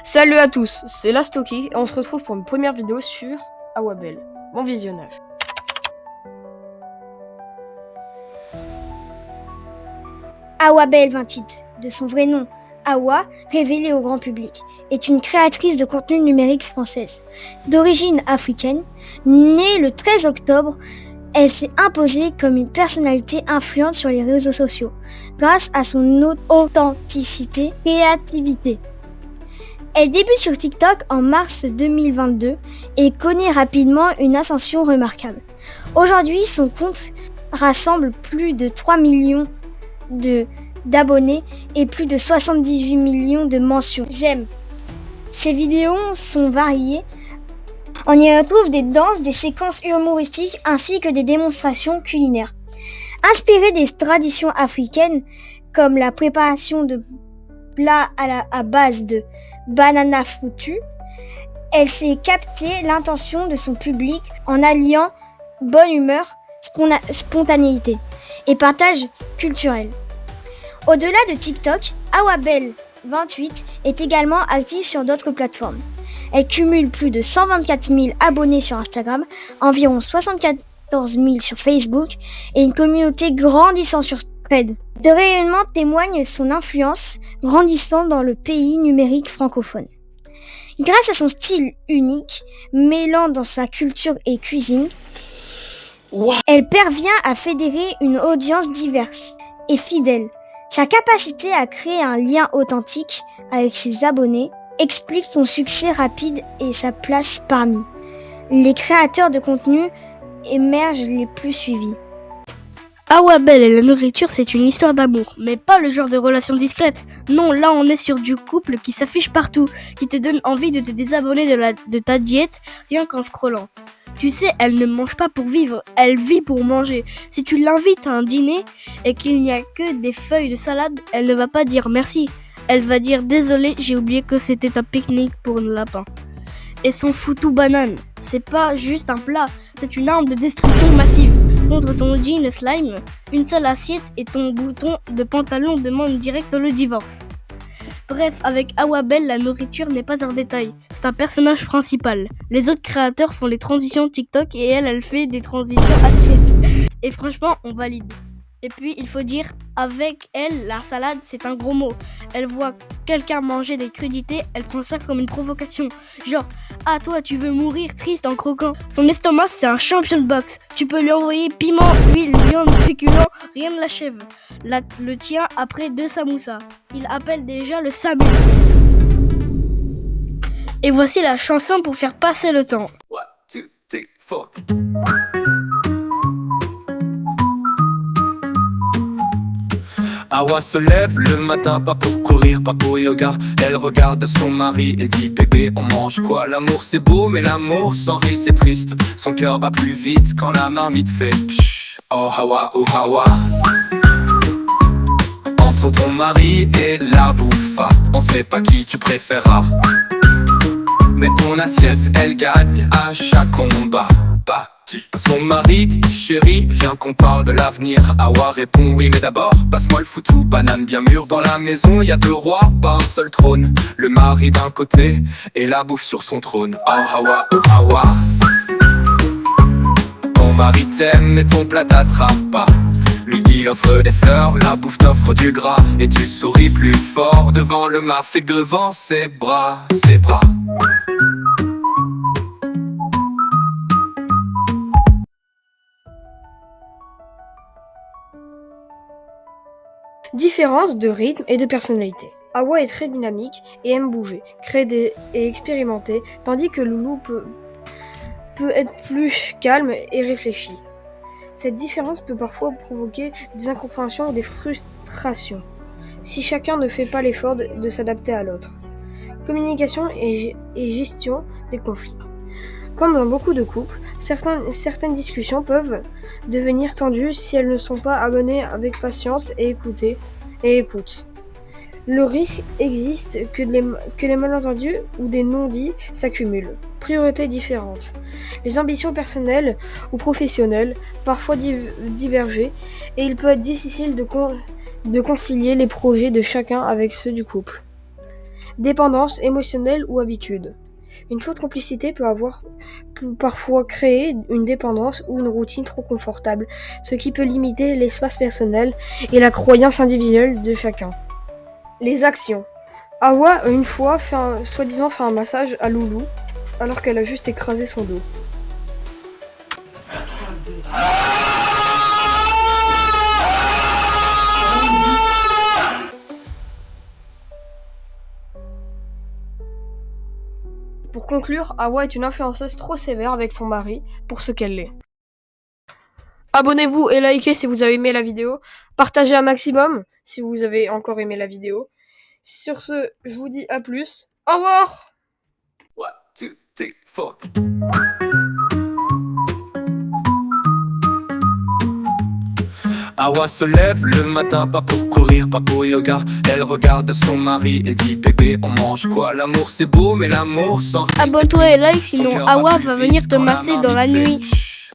Salut à tous, c'est Lastoki et on se retrouve pour une première vidéo sur Awabel. Bon visionnage. Awabel28, de son vrai nom, Awa, révélée au grand public, est une créatrice de contenu numérique française. D'origine africaine, née le 13 octobre, elle s'est imposée comme une personnalité influente sur les réseaux sociaux, grâce à son authenticité et créativité. Elle débute sur TikTok en mars 2022 et connaît rapidement une ascension remarquable. Aujourd'hui, son compte rassemble plus de 3 millions d'abonnés et plus de 78 millions de mentions. J'aime. Ses vidéos sont variées. On y retrouve des danses, des séquences humoristiques ainsi que des démonstrations culinaires. Inspirée des traditions africaines comme la préparation de plats à base de banana foutu, elle sait capter l'intention de son public en alliant bonne humeur, spontanéité et partage culturel. Au-delà de TikTok, Awabel28 est également active sur d'autres plateformes. Elle cumule plus de 124 000 abonnés sur Instagram, environ 74 000 sur Facebook et une communauté grandissant sur Threads. Ce rayonnement témoigne son influence grandissant dans le pays numérique francophone. Grâce à son style unique, mêlant dans sa culture et cuisine, elle parvient à fédérer une audience diverse et fidèle. Sa capacité à créer un lien authentique avec ses abonnés explique son succès rapide et sa place parmi les créateurs de contenu émergent les plus suivis. Awabel et la nourriture, c'est une histoire d'amour, mais pas le genre de relation discrète. Non, là on est sur du couple qui s'affiche partout, qui te donne envie de te désabonner de ta diète rien qu'en scrollant. Tu sais, elle ne mange pas pour vivre, elle vit pour manger. Si tu l'invites à un dîner et qu'il n'y a que des feuilles de salade, elle ne va pas dire merci. Elle va dire désolé, j'ai oublié que c'était un pique-nique pour le lapin. Et son foutu banane, c'est pas juste un plat, c'est une arme de destruction massive. Contre ton jean slime, une seule assiette et ton bouton de pantalon demande direct le divorce. Bref, avec Awabel, la nourriture n'est pas un détail, c'est un personnage principal. Les autres créateurs font les transitions TikTok et elle fait des transitions assiettes. Et franchement, on valide. Et puis, il faut dire, avec elle, la salade, c'est un gros mot. Elle voit quelqu'un manger des crudités, elle prend ça comme une provocation. Genre, ah toi, tu veux mourir triste en croquant. Son estomac, c'est un champion de boxe. Tu peux lui envoyer piment, huile, viande, féculent, rien ne l'achève. Le tien, après 2 samoussas. Il appelle déjà le SAMU. Et voici la chanson pour faire passer le temps. 1, 2, 3, 4. Awa se lève le matin, pas pour courir, pas pour yoga. Elle regarde son mari et dit bébé on mange quoi? L'amour c'est beau mais l'amour sans riz c'est triste. Son cœur bat plus vite quand la marmite fait psh. Oh Hawa. Entre ton mari et la bouffa, on sait pas qui tu préféreras, mais ton assiette elle gagne à chaque combat. Son mari dit chérie, viens qu'on parle de l'avenir. Awa répond oui mais d'abord passe-moi le foutu banane bien mûr. Dans la maison y a 2 rois, pas un seul trône. Le mari d'un côté et la bouffe sur son trône. Oh Hawa. Ton mari t'aime mais ton plat t'attrape pas. Lui offre des fleurs, la bouffe t'offre du gras. Et tu souris plus fort devant le maf et devant ses bras. Différence de rythme et de personnalité. Awa est très dynamique et aime bouger, créer et expérimenter, tandis que Loulou peut être plus calme et réfléchi. Cette différence peut parfois provoquer des incompréhensions ou des frustrations, si chacun ne fait pas l'effort de s'adapter à l'autre. Communication et gestion des conflits. Comme dans beaucoup de couples, certaines discussions peuvent devenir tendues si elles ne sont pas amenées avec patience et écoute. Le risque existe que les malentendus ou des non-dits s'accumulent. Priorités différentes. Les ambitions personnelles ou professionnelles parfois divergent et il peut être difficile de concilier les projets de chacun avec ceux du couple. dépendance émotionnelle ou habitude. Une forte complicité peut parfois créer une dépendance ou une routine trop confortable, ce qui peut limiter l'espace personnel et la croyance individuelle de chacun. Les actions. Hawa a une fois soi-disant fait un massage à Loulou alors qu'elle a juste écrasé son dos. Pour conclure, Hawa est une influenceuse trop sévère avec son mari pour ce qu'elle est. Abonnez-vous et likez si vous avez aimé la vidéo. Partagez un maximum si vous avez encore aimé la vidéo. Sur ce, je vous dis à plus. Au revoir! 1, 2, 3, 4. Hawa se lève le matin, pas pour courir, pas pour yoga. Elle regarde son mari et dit bébé on mange quoi? L'amour c'est beau mais l'amour sans... Abonne-toi et like, sinon Hawa va venir te masser dans la nuit.